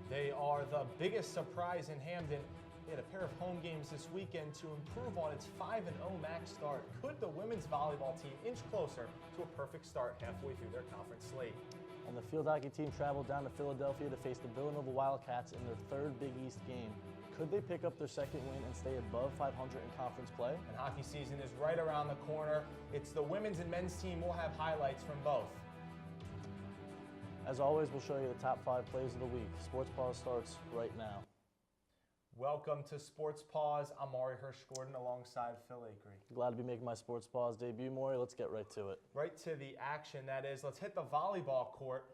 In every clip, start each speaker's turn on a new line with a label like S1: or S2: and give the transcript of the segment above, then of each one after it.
S1: They are the biggest surprise in Hamden. They had a pair of home games this weekend to improve on its 5-0 MAC start. Could the women's volleyball team inch closer to a perfect start halfway through their conference slate?
S2: And the field hockey team traveled down to Philadelphia to face the Villanova Wildcats in their third Big East game. Could they pick up their second win and stay above 500 in conference play?
S1: And hockey season is right around the corner. It's the women's and men's team. We'll have highlights from both.
S2: As always, we'll show you the top 5 plays of the week. Sports Paws starts right now.
S1: Welcome to Sports Paws. I'm Morey Hershgordon alongside Phil Ackre.
S2: Glad to be making my Sports Paws debut, Morey. Let's get right to it.
S1: Right to the action, that is. Let's hit the volleyball court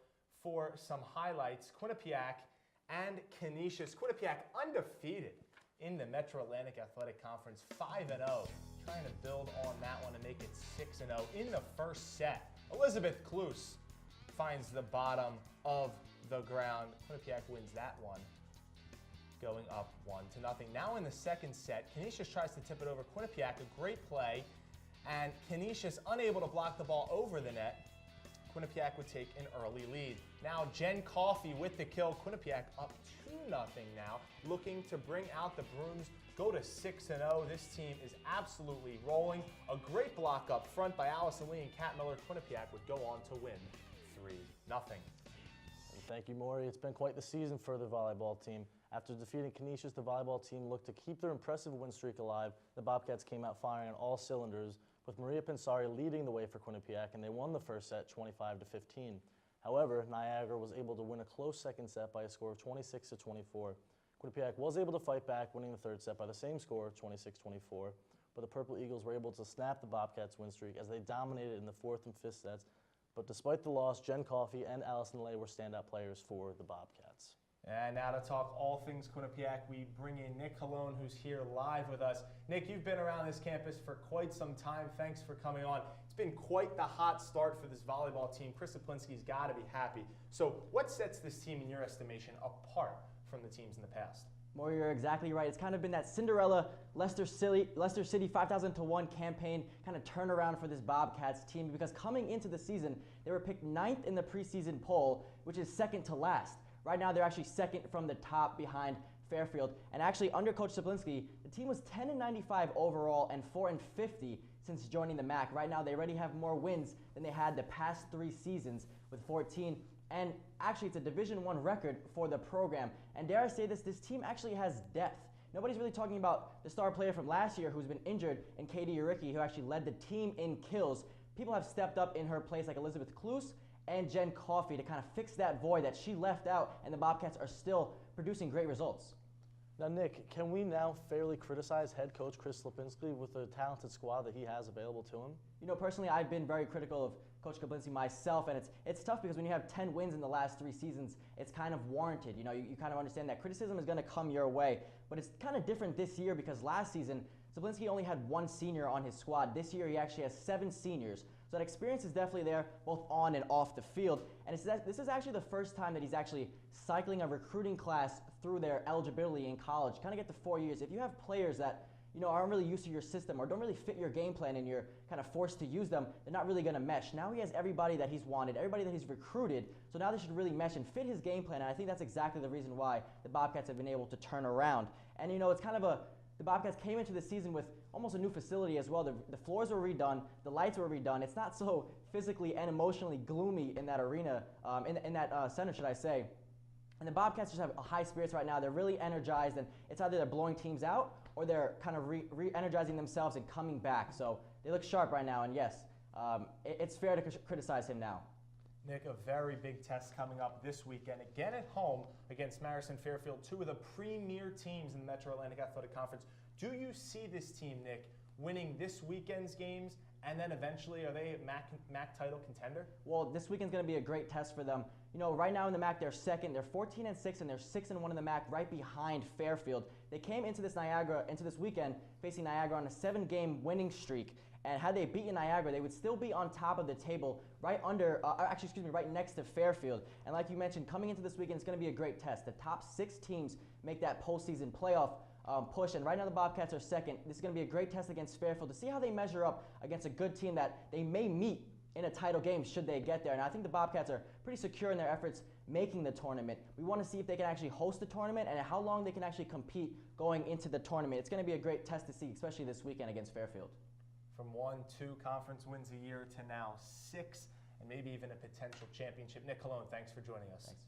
S1: for some highlights. Quinnipiac and Canisius. Quinnipiac undefeated in the Metro Atlantic Athletic Conference, 5-0. Trying to build on that one and make it 6-0 in the first set. Elizabeth Kloos finds the bottom of the ground. Quinnipiac wins that one, going up 1-0. Now in the second set, Canisius tries to tip it over Quinnipiac, a great play, and Canisius unable to block the ball over the net. Quinnipiac would take an early lead. Now Jen Coffey with the kill. Quinnipiac up 2-0 now, looking to bring out the brooms, go to 6-0. This team is absolutely rolling. A great block up front by Allison Lee and Kat Miller. Quinnipiac would go on to win 3-0.
S2: And thank you, Morey. It's been quite the season for the volleyball team. After defeating Canisius, the volleyball team looked to keep their impressive win streak alive. The Bobcats came out firing on all cylinders, with Maria Pensari leading the way for Quinnipiac, and they won the first set 25-15. However, Niagara was able to win a close second set by a score of 26-24. Quinnipiac was able to fight back, winning the third set by the same score, 26-24, but the Purple Eagles were able to snap the Bobcats' win streak as they dominated in the fourth and fifth sets. But despite the loss, Jen Coffey and Allison Lay were standout players for the Bobcats.
S1: And now to talk all things Quinnipiac, we bring in Nick Colon, who's here live with us. Nick, you've been around this campus for quite some time. Thanks for coming on. It's been quite the hot start for this volleyball team. Chris Saplinski's got to be happy. So what sets this team, in your estimation, apart from the teams in the past?
S3: Morey, you're exactly right. It's kind of been that Cinderella Leicester City 5,000-to-1 campaign kind of turnaround for this Bobcats team, because coming into the season, they were picked 9th in the preseason poll, which is second to last. Right now, they're actually second from the top behind Fairfield. And actually, under Coach Saplinski, the team was 10-95 overall and 4-50 since joining the MAC. Right now, they already have more wins than they had the past 3 seasons with 14. And actually, it's a Division I record for the program. And dare I say this team actually has depth. Nobody's really talking about the star player from last year who's been injured, and Katie Uricki, who actually led the team in kills. People have stepped up in her place, like Elizabeth Kloos and Jen Coffey, to kind of fix that void that she left out, and the Bobcats are still producing great results.
S2: Now, Nick, can we now fairly criticize head coach Chris Lipinski with the talented squad that he has available to him?
S3: You know, personally, I've been very critical of Coach Lipinski myself, and it's tough because when you have 10 wins in the last 3 seasons, it's kind of warranted. You know, you kind of understand that criticism is going to come your way, but it's kind of different this year because last season, Saplinski only had 1 senior on his squad. This year, he actually has 7 seniors. So that experience is definitely there, both on and off the field. And this is actually the first time that he's actually cycling a recruiting class through their eligibility in college. Kind of get to 4 years. If you have players that, you know, aren't really used to your system or don't really fit your game plan and you're kind of forced to use them, they're not really going to mesh. Now he has everybody that he's wanted, everybody that he's recruited, so now they should really mesh and fit his game plan, and I think that's exactly the reason why the Bobcats have been able to turn around. And, you know, it's kind of the Bobcats came into the season with almost a new facility as well. The floors were redone, the lights were redone. It's not so physically and emotionally gloomy in that arena, in that center, should I say. And the Bobcats just have high spirits right now. They're really energized, and it's either they're blowing teams out or they're kind of re-energizing themselves and coming back. So they look sharp right now, and yes, it's fair to criticize him now.
S1: Nick, a very big test coming up this weekend, again at home against Marison Fairfield, 2 of the premier teams in the Metro Atlantic Athletic Conference. Do you see this team, Nick, winning this weekend's games, and then eventually are they a MAC title contender?
S3: Well, this weekend's going to be a great test for them. You know, right now in the MAC, they're second. They're 14-6, and they're 6-1 in the MAC, right behind Fairfield. They came into this weekend facing Niagara on a 7-game winning streak. And had they beaten Niagara, they would still be on top of the table, right next to Fairfield. And like you mentioned, coming into this weekend, it's going to be a great test. The top 6 teams make that postseason playoff push, and right now the Bobcats are second. This is going to be a great test against Fairfield to see how they measure up against a good team that they may meet in a title game should they get there. And I think the Bobcats are pretty secure in their efforts making the tournament. We want to see if they can actually host the tournament and how long they can actually compete going into the tournament. It's going to be a great test to see, especially this weekend against Fairfield.
S1: From 1-2 conference wins a year to now 6, and maybe even a potential championship. Nick Colon, thanks for joining us.
S3: Thanks.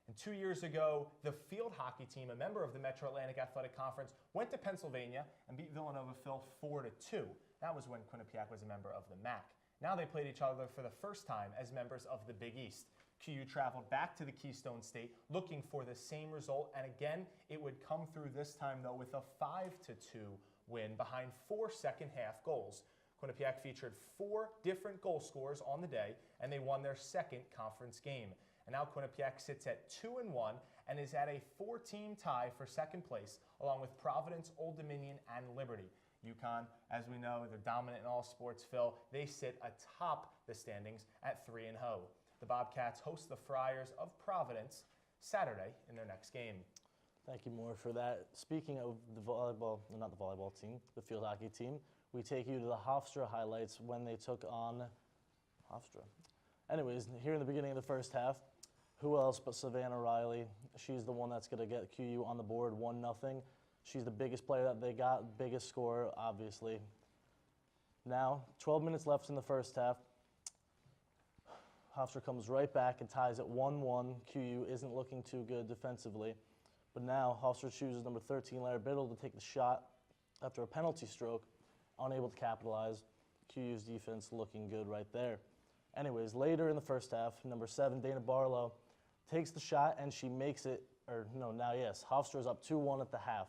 S1: And 2 years ago, the field hockey team, a member of the Metro Atlantic Athletic Conference, went to Pennsylvania and beat Villanova Phil 4-2. That was when Quinnipiac was a member of the MAC. Now they played each other for the first time as members of the Big East. QU traveled back to the Keystone State looking for the same result, and again, it would come through this time, though, with a 5-2 win behind 4 second-half goals. Quinnipiac featured 4 different goal scorers on the day, and they won their second conference game. And now Quinnipiac sits at 2-1 and is at a 4-team tie for second place, along with Providence, Old Dominion, and Liberty. UConn, as we know, they're dominant in all sports, Phil. They sit atop the standings at 3-0. The Bobcats host the Friars of Providence Saturday in their next game.
S2: Thank you, Morey, for that. Speaking of the volleyball, not the volleyball team, the field hockey team, we take you to the Hofstra highlights when they took on Hofstra. Anyways, here in the beginning of the first half, who else but Savannah Riley? She's the one that's going to get QU on the board 1-0. She's the biggest player that they got, biggest scorer, obviously. Now, 12 minutes left in the first half. Hofstra comes right back and ties it 1-1. QU isn't looking too good defensively. But now, Hofstra chooses number 13, Larry Biddle, to take the shot after a penalty stroke, unable to capitalize. QU's defense looking good right there. Anyways, later in the first half, number 7, Dana Barlow, takes the shot and she makes it, Hofstra's up 2-1 at the half.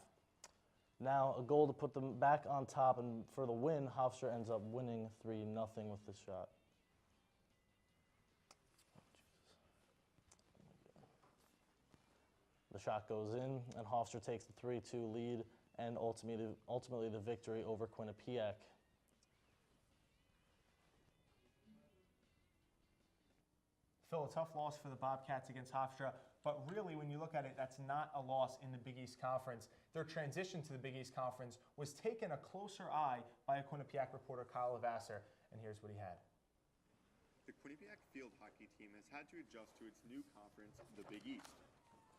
S2: Now a goal to put them back on top, and for the win, Hofstra ends up winning 3-0 with this shot. The shot goes in, and Hofstra takes the 3-2 lead and ultimately the victory over Quinnipiac.
S1: Phil, a tough loss for the Bobcats against Hofstra, but really when you look at it, that's not a loss in the Big East Conference. Their transition to the Big East Conference was taken a closer eye by a Quinnipiac reporter, Kyle Levasseur, and here's what he had.
S4: The Quinnipiac field hockey team has had to adjust to its new conference, the Big East.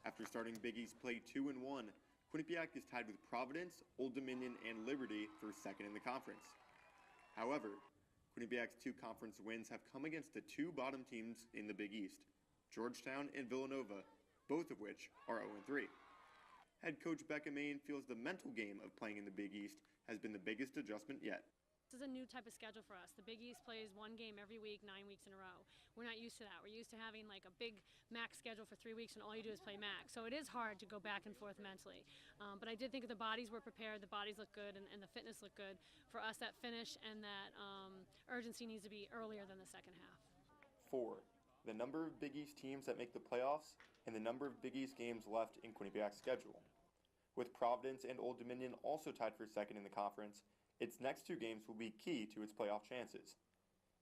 S4: After starting Big East play 2-1, Quinnipiac is tied with Providence, Old Dominion, and Liberty for second in the conference. However, Quinnipiac's 2 conference wins have come against the 2 bottom teams in the Big East, Georgetown and Villanova, both of which are 0-3. Head coach Becca Main feels the mental game of playing in the Big East has been the biggest adjustment yet.
S5: This is a new type of schedule for us. The Big East plays 1 game every week, 9 weeks in a row. We're not used to that. We're used to having like a big MAC schedule for 3 weeks and all you do is play MAC. So it is hard to go back and forth mentally. But I did think the bodies were prepared, the bodies look good, and the fitness looked good. For us, that finish and that urgency needs to be earlier than the second half.
S4: 4. The number of Big East teams that make the playoffs and the number of Big East games left in Quinnipiac's schedule. With Providence and Old Dominion also tied for second in the conference, its next 2 games will be key to its playoff chances.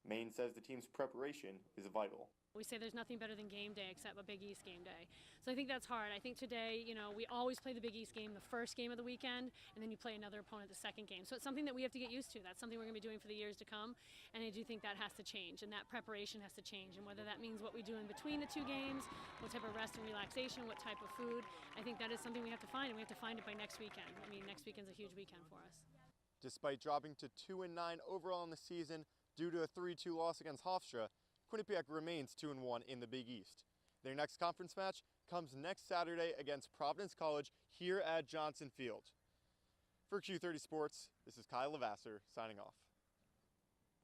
S4: Maine says the team's preparation is vital.
S5: We say there's nothing better than game day except a Big East game day. So I think that's hard. I think today, we always play the Big East game the first game of the weekend, and then you play another opponent the second game. So it's something that we have to get used to. That's something we're going to be doing for the years to come, and I do think that has to change, and that preparation has to change. And whether that means what we do in between the 2 games, what type of rest and relaxation, what type of food, I think that is something we have to find, and we have to find it by next weekend. I mean, next weekend's a huge weekend for us.
S4: Despite dropping to 2-9 overall in the season due to a 3-2 loss against Hofstra, Quinnipiac remains 2-1 in the Big East. Their next conference match comes next Saturday against Providence College here at Johnson Field. For Q30 Sports, this is Kyle Levasseur signing off.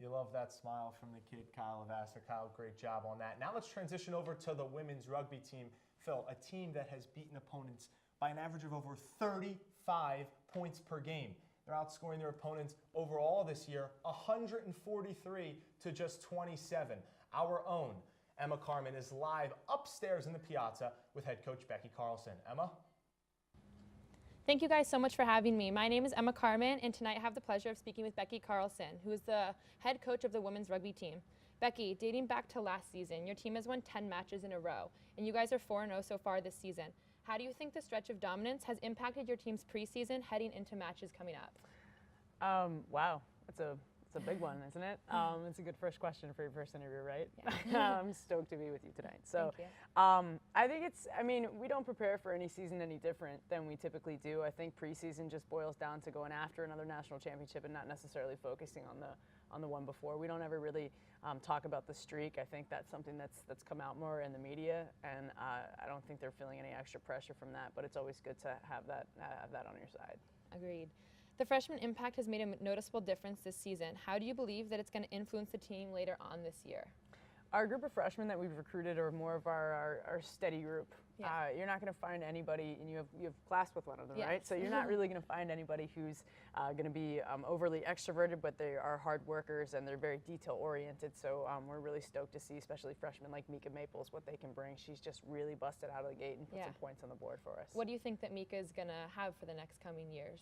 S1: You love that smile from the kid, Kyle Levasseur. Kyle, great job on that. Now let's transition over to the women's rugby team. Phil, a team that has beaten opponents by an average of over 35 points per game. They're outscoring their opponents overall this year 143 to just 27. Our own Emma Carmen is live upstairs in the piazza with head coach Becky Carlson. Emma?
S6: Thank you guys so much for having me. My name is Emma Carmen, and tonight I have the pleasure of speaking with Becky Carlson, who is the head coach of the women's rugby team. Becky, dating back to last season, your team has won 10 matches in a row, and you guys are 4-0 so far this season. How do you think the stretch of dominance has impacted your team's preseason heading into matches coming up?
S7: Wow, it's It's a big one, isn't it? It's a good first question for your first interview, right?
S6: Yeah.
S7: I'm stoked to be with you tonight. So,
S6: Thank
S7: I think we don't prepare for any season any different than we typically do. I think preseason just boils down to going after another national championship and not necessarily focusing on the one before. We don't ever really talk about the streak. I think that's something that's come out more in the media, and I don't think they're feeling any extra pressure from that. But it's always good to have that on your side.
S6: Agreed. The freshman impact has made a noticeable difference this season. How do you believe that it's going to influence the team later on this year?
S7: Our group of freshmen that we've recruited are more of our steady group.
S6: Yeah.
S7: You're not going to find anybody, and you have class with one of them,
S6: Yes.
S7: right? So you're not really going to find anybody who's going to be overly extroverted, but they are hard workers and they're very detail oriented. So we're really stoked to see, especially freshmen like Mika Maples, what they can bring. She's just really busted out of the gate and put some points on the board for us.
S6: What do you think that Mika is going to have for the next coming years?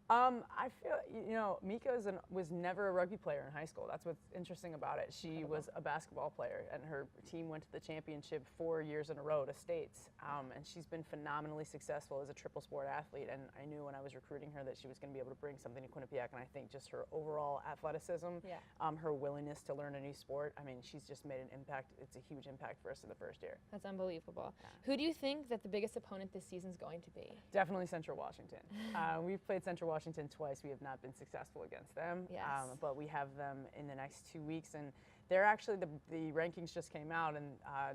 S7: I feel, Mika was never a rugby player in high school. That's what's interesting about it. She was a basketball player, and her team went to the championship 4 years in a row to states. And she's been phenomenally successful as a triple sport athlete. And I knew when I was recruiting her that she was going to be able to bring something to Quinnipiac. And I think just her overall athleticism, her willingness to learn a new sport. I mean, she's just made an impact. It's a huge impact for us in the first year.
S6: That's unbelievable. Yeah. Who do you think that the biggest opponent this season is going to be?
S7: Definitely Central Washington. We've played Central Washington twice. We have not been successful against them,
S6: yes.
S7: But we have them in the next 2 weeks, and they're actually the rankings just came out, and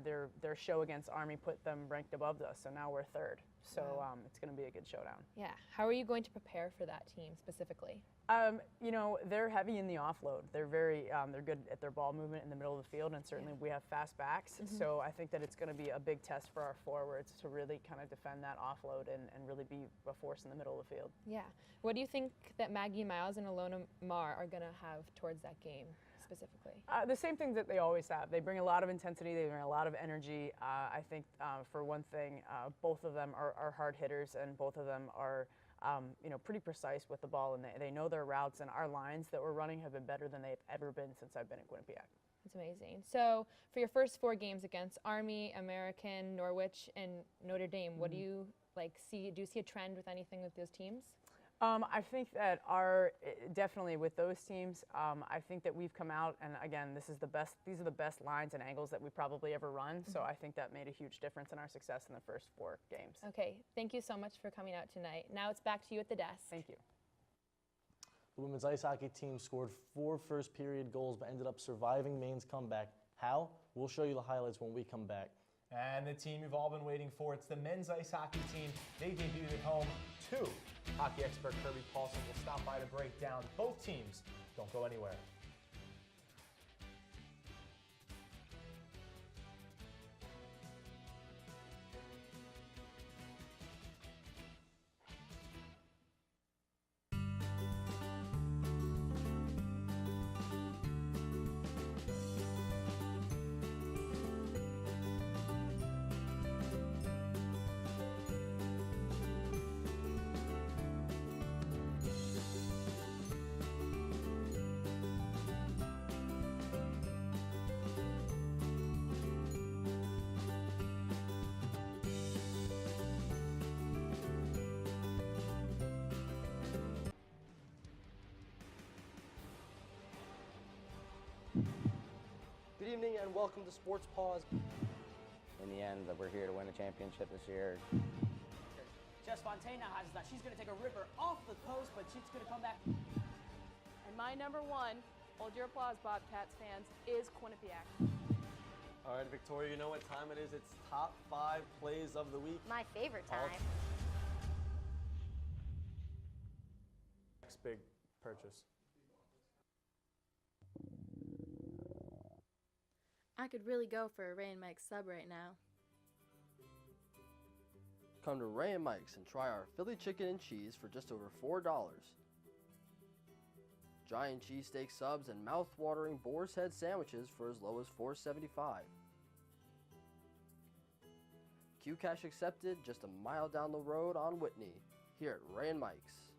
S7: their show against Army put them ranked above us. So now we're third. So it's going to be a good showdown.
S6: Yeah. How are you going to prepare for that team specifically?
S7: They're heavy in the offload. They're they're good at their ball movement in the middle of the field, and certainly we have fast backs.
S6: Mm-hmm.
S7: So I think that it's going to be a big test for our forwards to really kind of defend that offload and really be a force in the middle of the field.
S6: Yeah. What do you think that Maggie Miles and Alona Marr are going to have towards that game specifically?
S7: The same things that they always have. They bring a lot of intensity. They bring a lot of energy. I think, for one thing, both of them are hard hitters, and both of them are pretty precise with the ball, and they know their routes, and our lines that we're running have been better than they've ever been since I've been at Quinnipiac.
S6: That's amazing. So for your first 4 games against Army, American, Norwich, and Notre Dame, what do you see? Do you see a trend with anything with those teams?
S7: I think that definitely with those teams, I think that we've come out, and again, these are the best lines and angles that we probably ever run. Mm-hmm. So I think that made a huge difference in our success in the first 4 games.
S6: Okay, thank you so much for coming out tonight. Now it's back to you at the desk.
S7: Thank you.
S2: The women's ice hockey team scored 4 first-period goals but ended up surviving Maine's comeback. How? We'll show you the highlights when we come back.
S1: And the team you've all been waiting for, it's the men's ice hockey team. They debuted at home too. Hockey expert Kirby Paulson will stop by to break down both teams. Don't go anywhere.
S8: Good evening and welcome to Sports Paws.
S9: In the end, we're here to win a championship this year.
S10: Jess Fontana has that. She's going to take a ripper off the post, but she's going to come back.
S11: And my number 1, hold your applause, Bobcats fans, is Quinnipiac.
S8: All right, Victoria, you know what time it is. It's top 5 plays of the week.
S12: My favorite time.
S1: Next big purchase.
S12: I could really go for a Ray and Mike's sub right now.
S8: Come to Ray and Mike's and try our Philly chicken and cheese for just over $4. Giant cheesesteak subs and mouth-watering boar's head sandwiches for as low as $4.75. Q-Cash accepted just a mile down the road on Whitney, here at Ray and Mike's.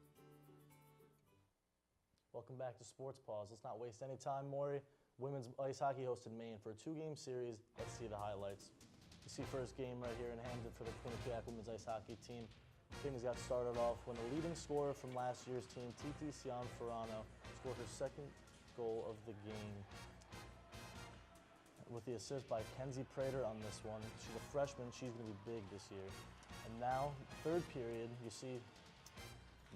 S2: Welcome back to Sports Paws. Let's not waste any time, Morey. Women's ice hockey hosted Maine for a 2-game series. Let's see the highlights. You see first game right here in Hamden for the Quinnipiac women's ice hockey team. Things got started off when the leading scorer from last year's team, Titi Cianferrano, scored her second goal of the game. With the assist by Kenzie Prater on this one. She's a freshman. She's going to be big this year. And now, third period, you see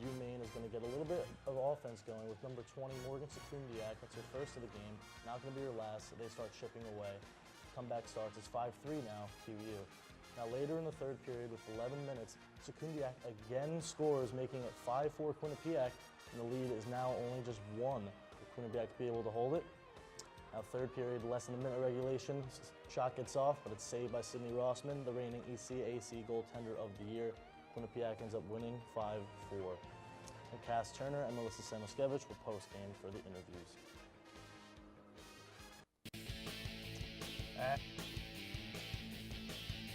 S2: UMaine is going to get a little bit of offense going with number 20, Morgan Quinnipiac. That's her first of the game. Not going to be her last. They start chipping away. Comeback starts. It's 5-3 now, QU. Now later in the third period with 11 minutes, Quinnipiac again scores, making it 5-4 Quinnipiac, and the lead is now only just 1. Will Quinnipiac be able to hold it? Now third period, less than a minute regulation, shot gets off, but it's saved by Sydney Rossman, the reigning ECAC goaltender of the year. Quinnipiac ends up winning 5-4. And Cass Turner and Melissa Samoskevich will post-game for the interviews.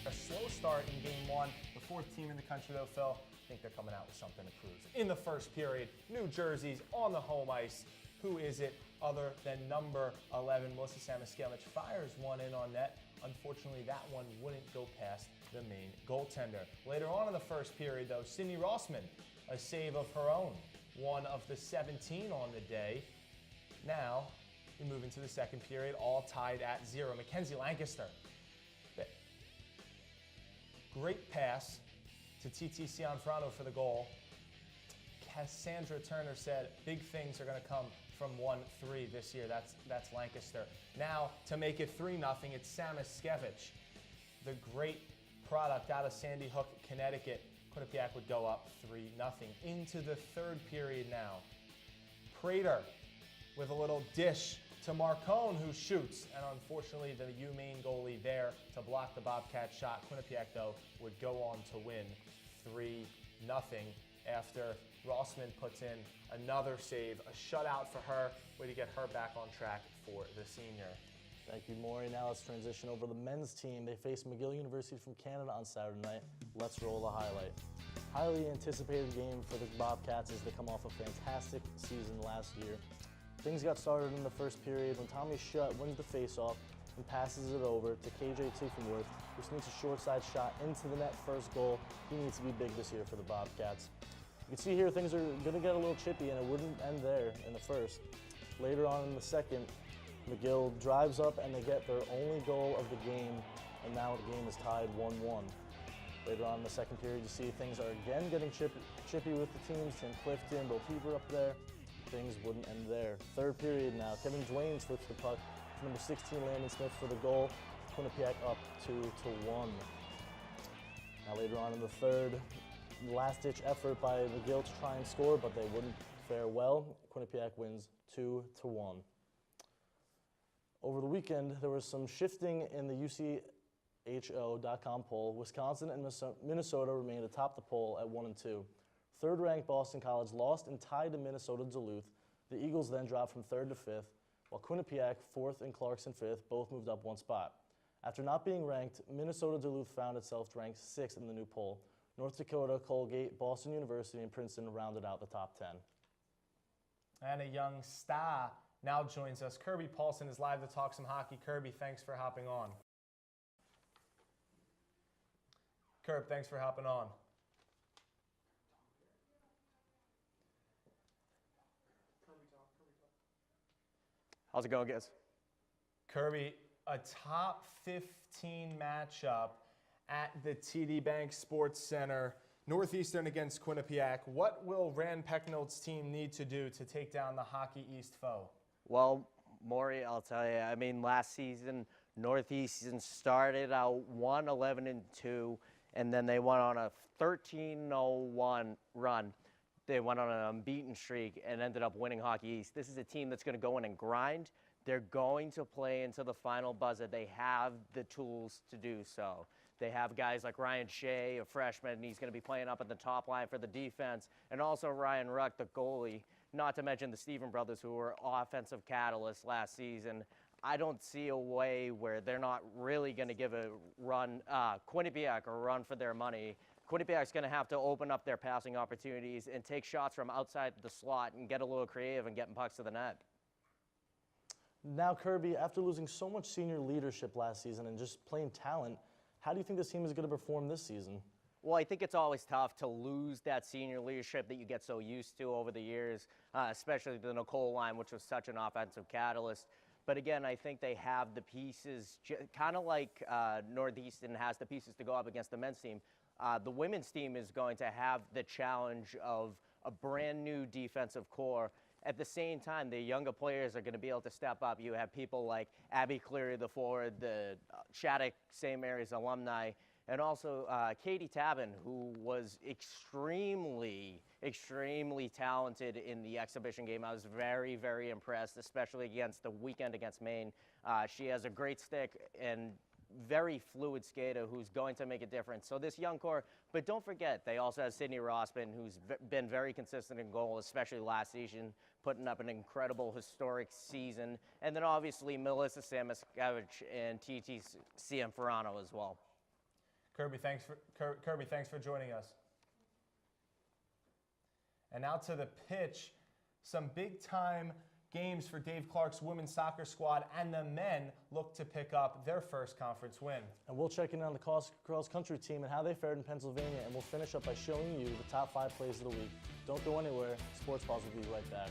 S1: A slow start in game one. The fourth team in the country, though, Phil, I think they're coming out with something to prove. In the first period, New Jersey's on the home ice. Who is it other than number 11, Melissa Samoskevich, fires one in on net. Unfortunately, that one wouldn't go past the main goaltender. Later on in the first period, though, Sydney Rossman, a save of her own, one of the 17 on the day. Now, we move into the second period, all tied at 0. Mackenzie Lancaster, great pass to TT Cianfrano for the goal. Cassandra Turner said big things are going to come from 1-3 this year. That's Lancaster. Now, to make it 3-0, it's Samoskevich, the great product out of Sandy Hook, Connecticut. Quinnipiac would go up 3-0. Into the third period now. Prater with a little dish to Marcone, who shoots. And unfortunately, the UMaine goalie there to block the Bobcat shot. Quinnipiac, though, would go on to win 3-0 after Rossman puts in another save, a shutout for her. Way to get her back on track for the senior.
S2: Thank you, Morey. Now let's transition over to the men's team. They face McGill University from Canada on Saturday night. Let's roll the highlight. Highly anticipated game for the Bobcats as they come off a fantastic season last year. Things got started in the first period when Tommy Shutt wins the faceoff and passes it over to KJ Tiefenworth, who sneaks a short side shot into the net, first goal. He needs to be big this year for the Bobcats. You can see here things are going to get a little chippy, and it wouldn't end there in the first. Later on in the second, McGill drives up and they get their only goal of the game, and now the game is tied 1-1. Later on in the second period, you see things are again getting chippy with the teams. Tim Clifton, Bo Peeper up there. Things wouldn't end there. Third period now, Kevin Duane flips the puck to number 16, Landon Smith for the goal. Quinnipiac up 2-1. Now later on in the third, last-ditch effort by McGill to try and score, but they wouldn't fare well. Quinnipiac wins 2-1. Over the weekend, there was some shifting in the UCHO.com poll. Wisconsin and Minnesota remained atop the poll at 1 and 2. Third-ranked Boston College lost and tied to Minnesota Duluth. The Eagles then dropped from 3rd to 5th, while Quinnipiac, 4th, and Clarkson 5th, both moved up one spot. After not being ranked, Minnesota Duluth found itself ranked 6th in the new poll. North Dakota, Colgate, Boston University, and Princeton rounded out the top 10.
S1: And a young star now joins us. Kirby Paulson is live to talk some hockey. Kirby, thanks for hopping on. Kirby, thanks for hopping on.
S13: How's it going, guys?
S1: Kirby, a top 15 matchup at the TD Bank Sports Center. Northeastern against Quinnipiac. What will Rand Pecknold's team need to do to take down the Hockey East foe?
S13: Well, Morey, I'll tell you, I mean, last season, Northeastern started out 1-11-2, and then they went on a 13-0-1 run. They went on an unbeaten streak and ended up winning Hockey East. This is a team that's going to go in and grind. They're going to play into the final buzzer. They have the tools to do so. They have guys like Ryan Shea, a freshman, and he's going to be playing up at the top line for the defense, and also Ryan Ruck, the goalie, not to mention the Stephen brothers, who were offensive catalysts last season. I don't see a way where they're not really going to give a run, Quinnipiac a run for their money. Quinnipiac's going to have to open up their passing opportunities and take shots from outside the slot and get a little creative and getting pucks to the net.
S2: Now, Kirby, after losing so much senior leadership last season and just plain talent, how do you think this team is going to perform this season?
S13: Well, I think it's always tough to lose that senior leadership that you get so used to over the years, especially the Nicole line, which was such an offensive catalyst. But again, I think they have the pieces, kind of like Northeastern has the pieces to go up against the men's team. The women's team is going to have the challenge of a brand new defensive core. At the same time, the younger players are going to be able to step up. You have people like Abby Cleary, the forward, the Shattuck St. Mary's alumni, and also Katie Tabin, who was extremely talented in the exhibition game. I was very, very impressed, especially against the weekend against Maine. She has a great stick and very fluid skater who's going to make a difference. So this young core, but don't forget, they also have Sydney Rossman, who's been very consistent in goal, especially last season, putting up an incredible historic season. And then obviously Melissa Samuskevich and TT Cianfrano as well.
S1: Kirby, thanks for joining us. And now to the pitch, some big-time games for Dave Clark's women's soccer squad, and the men look to pick up their first conference win.
S2: And we'll check in on the cross-country team and how they fared in Pennsylvania, and we'll finish up by showing you the top 5 plays of the week. Don't go anywhere. Sports Paws will be right back.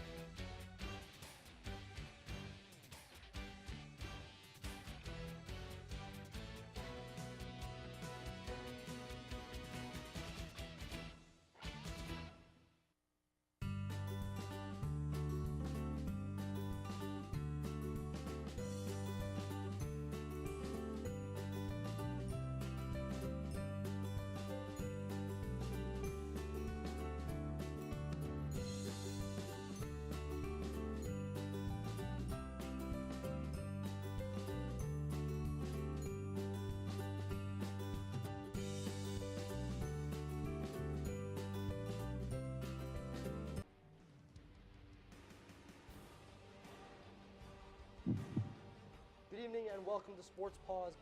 S8: Good evening and welcome to Sports Paws.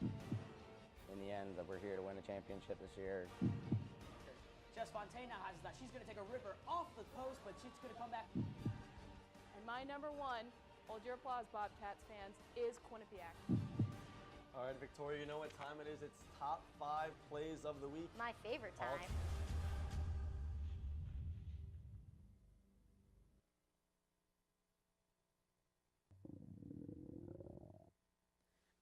S9: In the end, we're here to win a championship this year.
S10: Jess Fontana has that. She's going to take a ripper off the post, but she's going to come back.
S11: And my number one, hold your applause, Bobcats fans, is Quinnipiac.
S2: All right, Victoria, you know what time it is. It's top 5 plays of the week.
S12: My favorite time.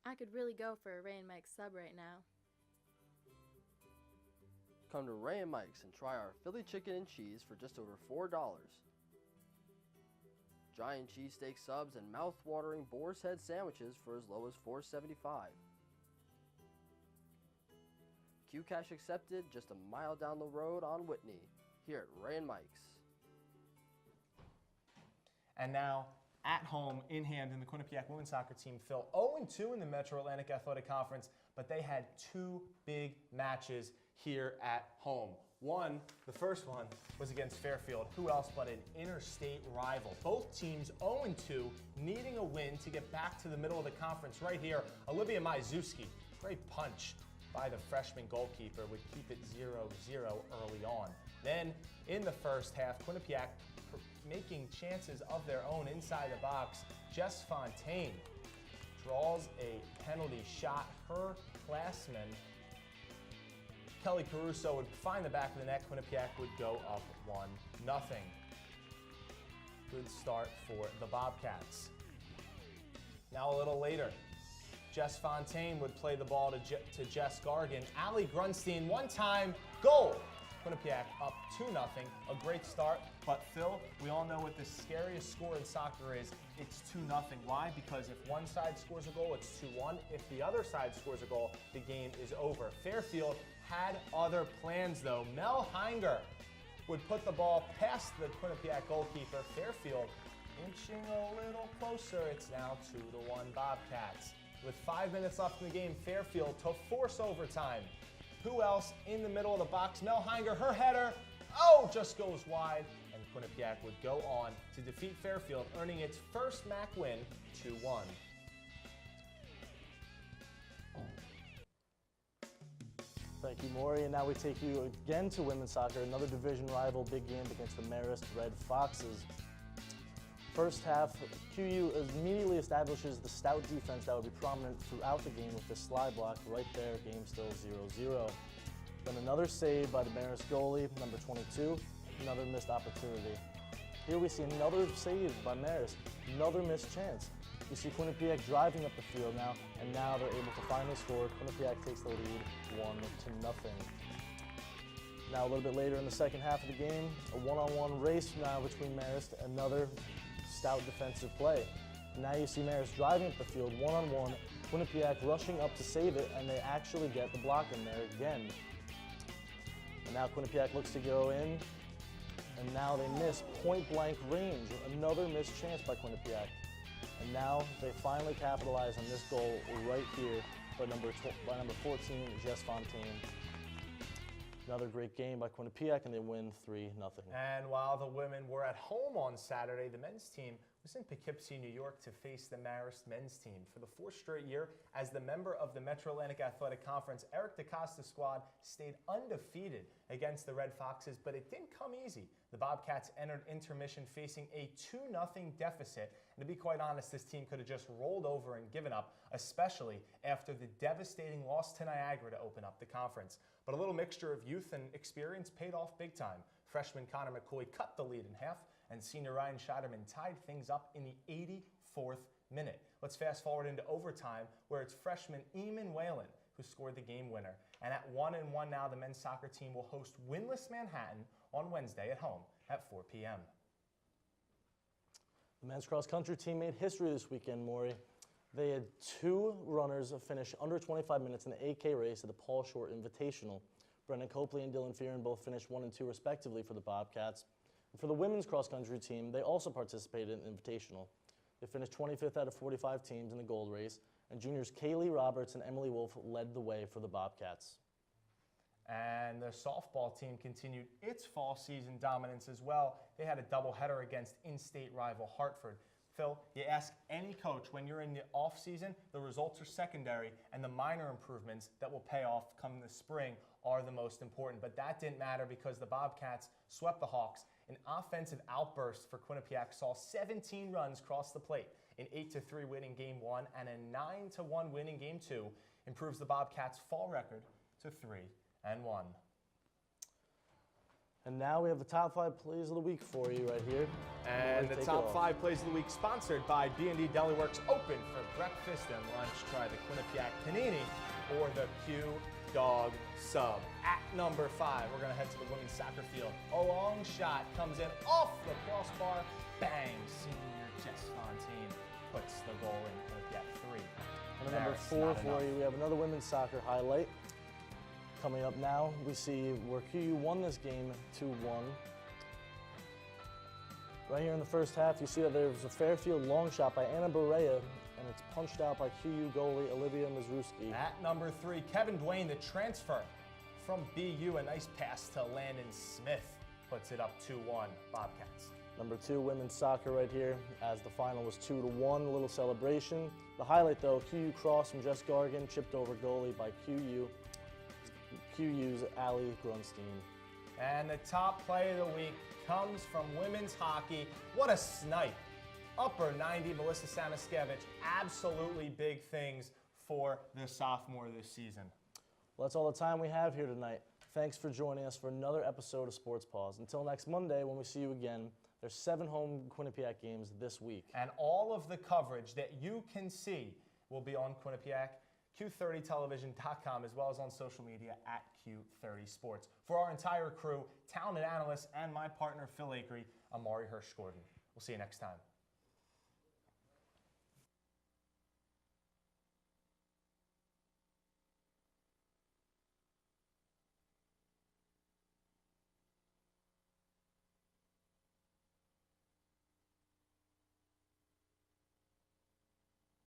S12: I could really go for a Ray and Mike's sub right now.
S8: Come to Ray and Mike's and try our Philly chicken and cheese for just over $4. Giant cheesesteak subs and mouth-watering boar's head sandwiches for as low as $4.75. Q-Cash accepted just a mile down the road on Whitney, here at Ray and Mike's.
S1: And now, at home, in hand in the Quinnipiac women's soccer team, Phil, 0-2 in the Metro Atlantic Athletic Conference, but they had 2 big matches here at home. The first one was against Fairfield. Who else but an interstate rival? Both teams 0-2, needing a win to get back to the middle of the conference. Right here, Olivia Majewski, great punch by the freshman goalkeeper, would keep it 0-0 early on. Then, in the first half, Quinnipiac making chances of their own inside the box. Jess Fontaine draws a penalty shot. Her classman, Kelly Caruso, would find the back of the net. Quinnipiac would go up 1-0. Good start for the Bobcats. Now a little later, Jess Fontaine would play the ball to Jess Gargan. Allie Grunstein, one-time goal. Quinnipiac up 2-0, a great start. But Phil, we all know what the scariest score in soccer is. It's 2-0. Why? Because if one side scores a goal, it's 2-1. If the other side scores a goal, the game is over. Fairfield had other plans though. Mel Heinger would put the ball past the Quinnipiac goalkeeper. Fairfield inching a little closer. It's now 2-1 Bobcats. With 5 minutes left in the game, Fairfield to force overtime. Who else in the middle of the box? Mel Heinger, her header, just goes wide. And Quinnipiac would go on to defeat Fairfield, earning its first MAC win, 2-1.
S2: Thank you, Morey. And now we take you again to women's soccer, another division rival, big game against the Marist Red Foxes. First half, QU immediately establishes the stout defense that would be prominent throughout the game with the slide block right there, game still 0-0. Then another save by the Marist goalie, number 22, another missed opportunity. Here we see another save by Marist, another missed chance. You see Quinnipiac driving up the field now, and now they're able to finally score. Quinnipiac takes the lead 1-0. Now a little bit later in the second half of the game, a one-on-one race now between Marist, another stout defensive play. Now you see Marist driving up the field one-on-one, Quinnipiac rushing up to save it, and they actually get the block in there again. And now Quinnipiac looks to go in, and now they miss point-blank range. Another missed chance by Quinnipiac. And now they finally capitalize on this goal right here by number 14, Jess Fontaine. Another great game by Quinnipiac, and they win 3-0.
S1: And while the women were at home on Saturday, the men's team was in Poughkeepsie, New York to face the Marist men's team. For the fourth straight year, as the member of the Metro Atlantic Athletic Conference, Eric DaCosta's squad stayed undefeated against the Red Foxes, but it didn't come easy. The Bobcats entered intermission facing a 2-0 deficit. And to be quite honest, this team could have just rolled over and given up, especially after the devastating loss to Niagara to open up the conference. But a little mixture of youth and experience paid off big time. Freshman Connor McCoy cut the lead in half, and senior Ryan Scheiderman tied things up in the 84th minute. Let's fast forward into overtime, where it's freshman Eamon Whalen who scored the game winner. And at 1-1 now, the men's soccer team will host winless Manhattan on Wednesday at home at 4 p.m.
S2: The men's cross-country team made history this weekend, Morey. They had 2 runners finish under 25 minutes in the AK race at the Paul Short Invitational. Brendan Copley and Dylan Fearon both finished 1 and 2 respectively for the Bobcats. And for the women's cross-country team, they also participated in the Invitational. They finished 25th out of 45 teams in the gold race, and juniors Kaylee Roberts and Emily Wolf led the way for the Bobcats.
S1: And the softball team continued its fall season dominance as well. They had a doubleheader against in-state rival Hartford. Phil, you ask any coach when you're in the off-season, the results are secondary, and the minor improvements that will pay off come the spring are the most important. But that didn't matter because the Bobcats swept the Hawks. An offensive outburst for Quinnipiac saw 17 runs cross the plate. An 8-3 win in Game 1 and a 9-1 win in Game 2 improves the Bobcats' fall record to 3-1.
S2: And now we have the top 5 plays of the week for you right here.
S1: And the top 5 plays of the week sponsored by B&D Deli Works, open for breakfast and lunch. Try the Quinnipiac Panini or the Q Dog Sub. At number 5, we're going to head to the women's soccer field. A long shot comes in off the crossbar. Bang! Senior Jess Fontaine puts the goal in. Quinnipiac 3.
S2: And at number 4 for you, we have another women's soccer highlight. Coming up now, we see where QU won this game 2-1. Right here in the first half, you see that there was a Fairfield long shot by Anna Berea, and it's punched out by QU goalie Olivia Mazruski.
S1: At number 3, Kevin Duane, the transfer from BU. A nice pass to Landon Smith puts it up 2-1, Bobcats.
S2: Number 2, women's soccer right here, as the final was 2-1, a little celebration. The highlight though, QU cross from Jess Gargan, chipped over goalie by QU's Allie Grunstein.
S1: And the top play of the week comes from women's hockey. What a snipe. Upper 90, Melissa Sanaskevich. Absolutely big things for the sophomore this season.
S2: Well, that's all the time we have here tonight. Thanks for joining us for another episode of Sports Paws. Until next Monday when we see you again, there's 7 home Quinnipiac games this week.
S1: And all of the coverage that you can see will be on Quinnipiac, Q30television.com, as well as on social media at Q30 Sports. For our entire crew, talented analysts, and my partner, Phil Ackre, I'm Morey Hershgordon. We'll see you next time.